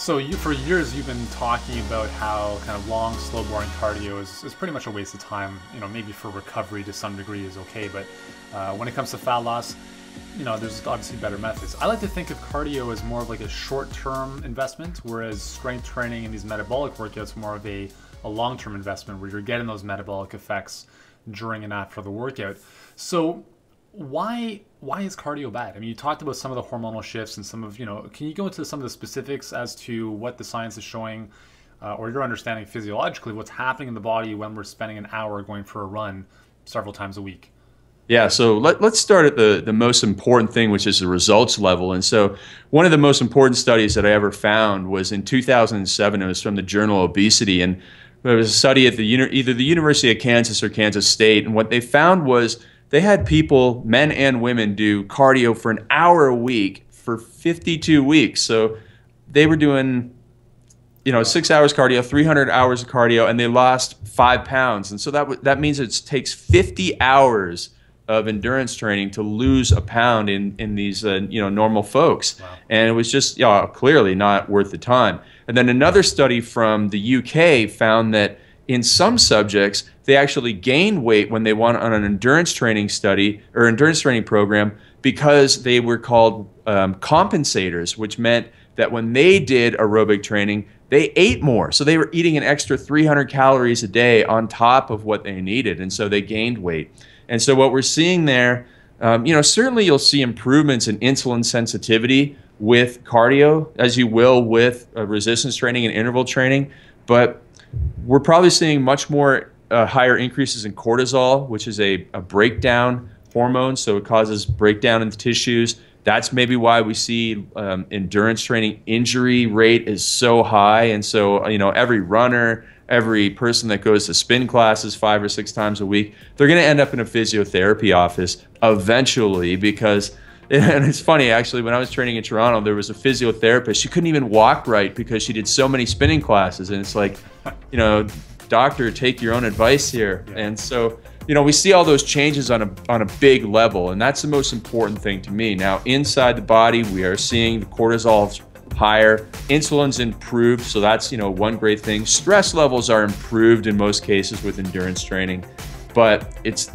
So for years you've been talking about how kind of long, slow, boring cardio is pretty much a waste of time. You know, maybe for recovery to some degree is okay, but when it comes to fat loss, you know, there's obviously better methods. I like to think of cardio as more of like a short-term investment, whereas strength training and these metabolic workouts more of a long-term investment where you're getting those metabolic effects during and after the workout. So why is cardio bad? I mean, you talked about some of the hormonal shifts and some of, you know, can you go into some of the specifics as to what the science is showing or your understanding physiologically what's happening in the body when we're spending an hour going for a run several times a week? Yeah, so let's start at the most important thing, which is the results level. And so one of the most important studies that I ever found was in 2007. It was from the journal Obesity, and there was a study at either the University of Kansas or Kansas State. And what they found was they had people, men and women, do cardio for an hour a week for 52 weeks. So they were doing, you know, 6 hours cardio, 300 hours of cardio, and they lost 5 pounds. And so that means it takes 50 hours of endurance training to lose a pound in these you know, normal folks. Wow. And it was just, you know, clearly not worth the time. And then another study from the UK found that in some subjects they actually gained weight when they went on an endurance training study or endurance training program because they were called compensators, which meant that when they did aerobic training they ate more. So they were eating an extra 300 calories a day on top of what they needed, and so they gained weight. And so what we're seeing there, you know, certainly you'll see improvements in insulin sensitivity with cardio, as you will with resistance training and interval training, but we're probably seeing much more higher increases in cortisol, which is a breakdown hormone, so it causes breakdown in the tissues. That's maybe why we see endurance training injury rate is so high. And so, you know, every runner, every person that goes to spin classes 5 or 6 times a week, they're going to end up in a physiotherapy office eventually because, and it's funny actually, when I was training in Toronto, there was a physiotherapist. She couldn't even walk right because she did so many spinning classes. And it's like, you know, doctor, take your own advice here. Yeah. And so, you know, we see all those changes on a big level, and that's the most important thing to me. Now, inside the body, we are seeing the cortisol higher, insulin's improved, so that's, you know, one great thing. Stress levels are improved in most cases with endurance training, but it's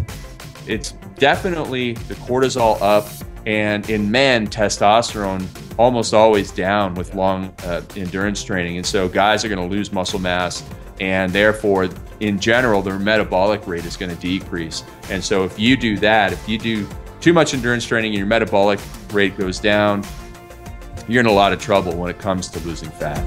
definitely the cortisol up, and in men, testosterone almost always down with long endurance training, and so guys are going to lose muscle mass, and therefore, in general, their metabolic rate is going to decrease. And so if you do that, if you do too much endurance training and your metabolic rate goes down, you're in a lot of trouble when it comes to losing fat.